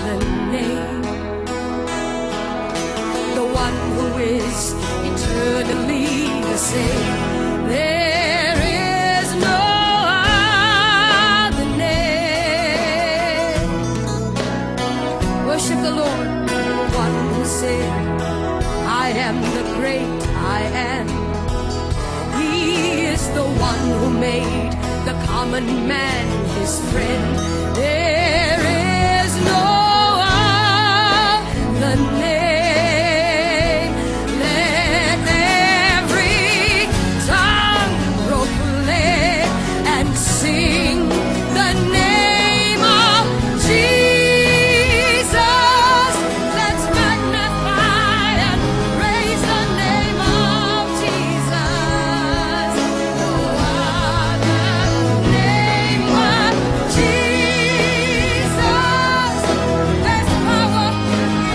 the name, the one who is eternally the same. There is no other name. Worship the Lord, the one who said, I am the great I am. He is the one who made the common man his friend. There is no other name. Let every tongue proclaim and sing the name of Jesus. Let's magnify and praise the name of Jesus. No other name but Jesus. There's power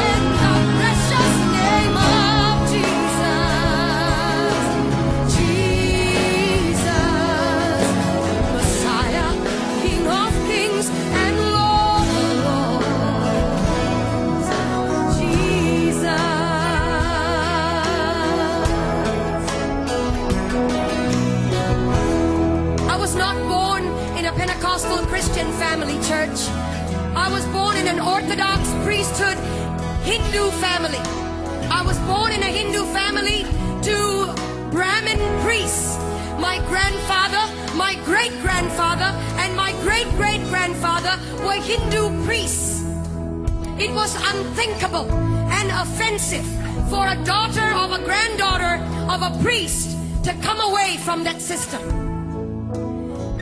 in the precious name of Jesus. Jesus, Messiah, King of kings and Lord of lords. Jesus. I was not born in a Pentecostal Christian family, church. I was born in an Orthodox priesthood Hindu family. I was born in a Hindu family to Brahmin priests. My grandfather, my great-grandfather, and my great-great-grandfather were Hindu priests. It was unthinkable and offensive for a daughter of a granddaughter of a priest to come away from that system.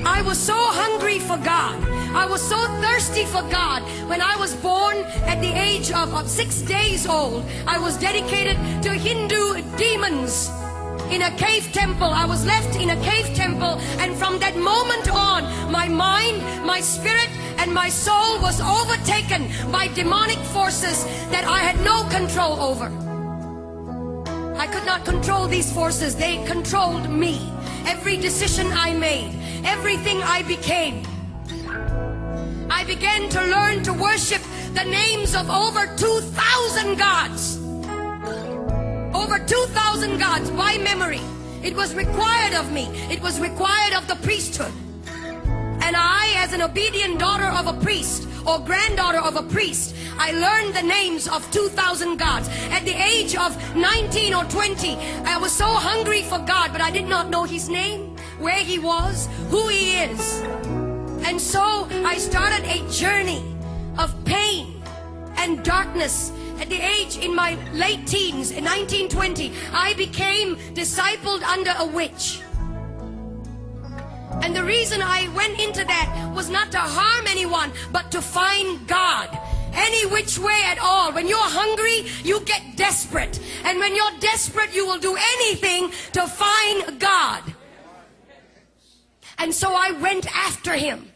I was so hungry for God. I was so thirsty for God. When I was born at the age of 6 days old, I was dedicated to Hindu demons in a cave temple. I was left in a cave temple, and from that moment on, my mind, my spirit, and my soul was overtaken by demonic forces that I had no control over. I could not control these forces. They controlled me. Every decision I made, everything I became. I began to learn to worship the names of over 2,000 gods. Over 2,000 gods by memory. It was required of me. It was required of the priesthood. And I, as an obedient daughter of a priest or granddaughter of a priest, I learned the names of 2,000 gods. At the age of 19 or 20, I was so hungry for God, but I did not know His name, where He was, who He is. And so I started a journey of pain and darkness. At the age, in my late teens, in 1920, I became discipled under a witch. And the reason I went into that was not to harm anyone, but to find God. Any which way at all. When you're hungry, you get desperate. And when you're desperate, you will do anything to find God. And so I went after Him.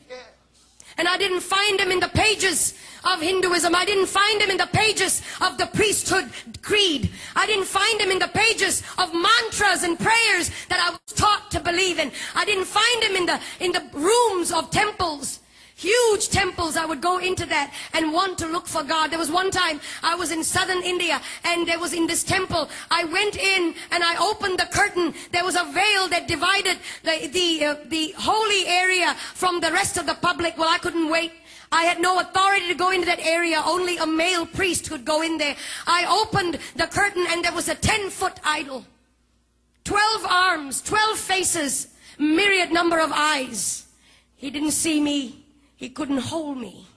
And I didn't find Him in the pages of Hinduism. I didn't find Him in the pages of the priesthood creed. I didn't find Him in the pages of mantras and prayers that I was taught to believe in. I didn't find Him in the rooms of temples. Huge temples. I would go into that and want to look for God. There was one time I was in southern India, and there was in this temple, I went in and I opened the curtain. There was a veil that divided the holy area from the rest of the public. Well, I couldn't wait. I had no authority to go into that area. Only a male priest could go in there. I opened the curtain, and there was a 10-foot idol. 12 arms, 12 faces, myriad number of eyes. He didn't see me. He couldn't hold me.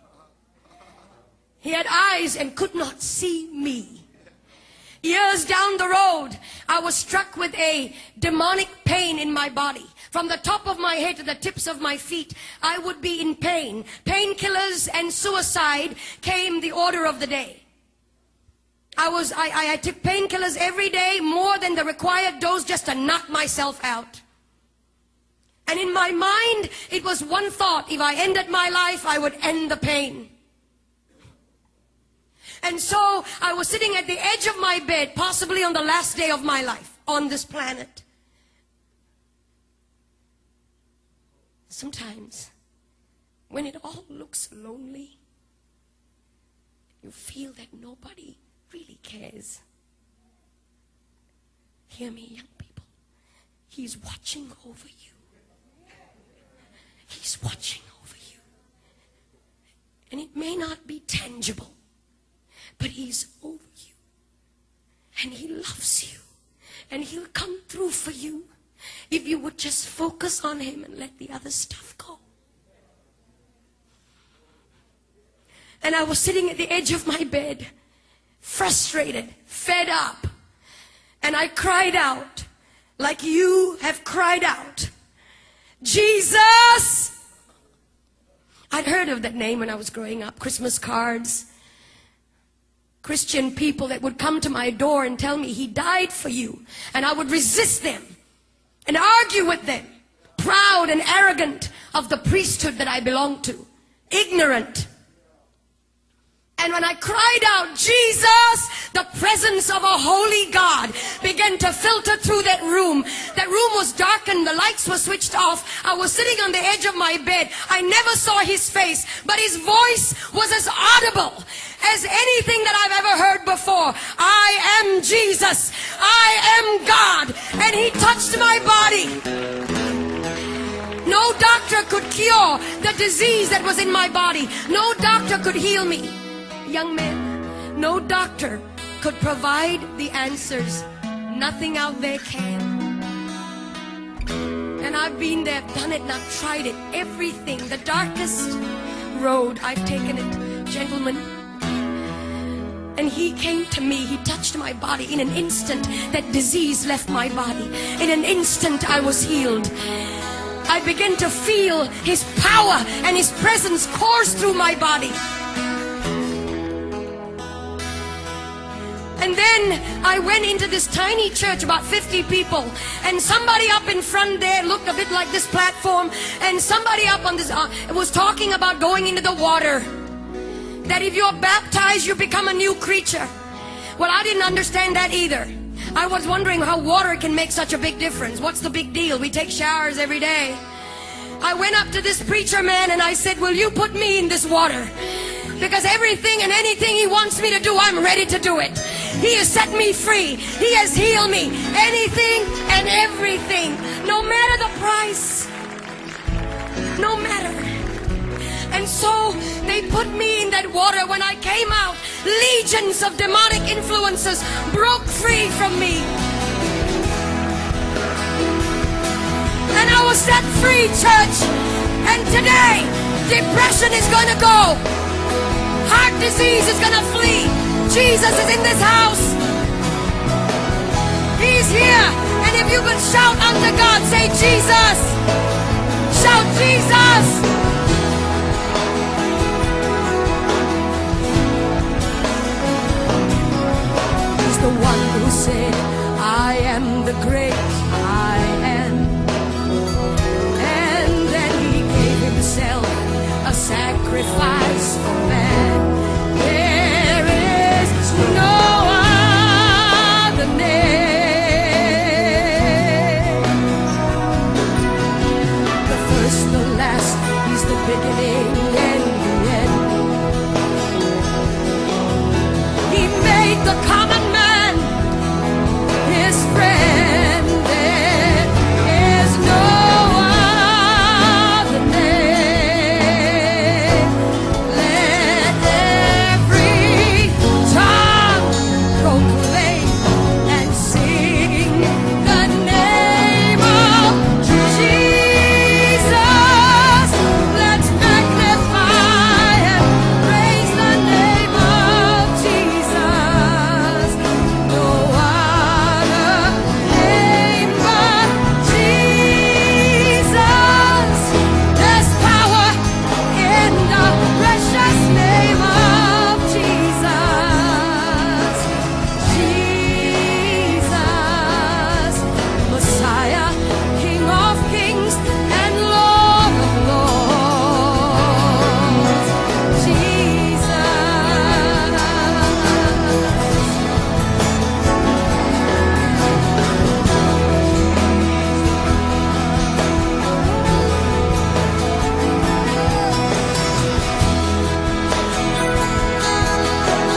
He had eyes and could not see me. Years down the road, I was struck with a demonic pain in my body. From the top of my head to the tips of my feet, I would be in pain. Painkillers and suicide came the order of the day. I took painkillers every day, more than the required dose, just to knock myself out. And in my mind, it was one thought: if I ended my life, I would end the pain. And so I was sitting at the edge of my bed, possibly on the last day of my life on this planet. Sometimes, when it all looks lonely You feel that nobody really cares. Hear me, young people. He's watching over you. He's watching over you. And it may not be tangible, but He's over you. And He loves you. And He'll come through for you if you would just focus on Him and let the other stuff go. And I was sitting at the edge of my bed, frustrated, fed up. And I cried out, like you have cried out, Jesus! I'd heard of that name when I was growing up, Christmas cards. Christian people that would come to my door and tell me He died for you. And I would resist them and argue with them, proud and arrogant of the priesthood that I belonged to, ignorant. And when I cried out, Jesus, the presence of a holy God began to filter through that room. That room was darkened. The lights were switched off. I was sitting on the edge of my bed. I never saw His face, but His voice was as audible as anything that I've ever heard before. I am Jesus. I am God. And He touched my body. No doctor could cure the disease that was in my body. No doctor could heal me. Young men, no doctor could provide the answers. Nothing out there can. And I've been there, done it, and I've tried it. Everything, the darkest road, I've taken it. Gentlemen, and He came to me. He touched my body. In an instant, that disease left my body. In an instant, I was healed. I began to feel His power and His presence course through my body. And then I went into this tiny church, about 50 people, and somebody up in front there looked a bit like this platform, and somebody up on this was talking about going into the water, that if you're baptized you become a new creature. Well, I didn't understand that either. I was wondering how water can make such a big difference. What's the big deal? We take showers every day. I went up to this preacher man and I said, will you put me in this water? Because everything and anything He wants me to do, I'm ready to do it. He has set me free. He has healed me. Anything and everything. No matter the price. No matter. And so they put me in that water. When I came out, legions of demonic influences broke free from me. And I was set free, church. And today, depression is going to go. Heart disease is going to flee. Jesus is in this house. He's here. And if you can shout unto God, say Jesus. Shout Jesus. He's the one who said, I am the great I am. And then He gave Himself a sacrifice.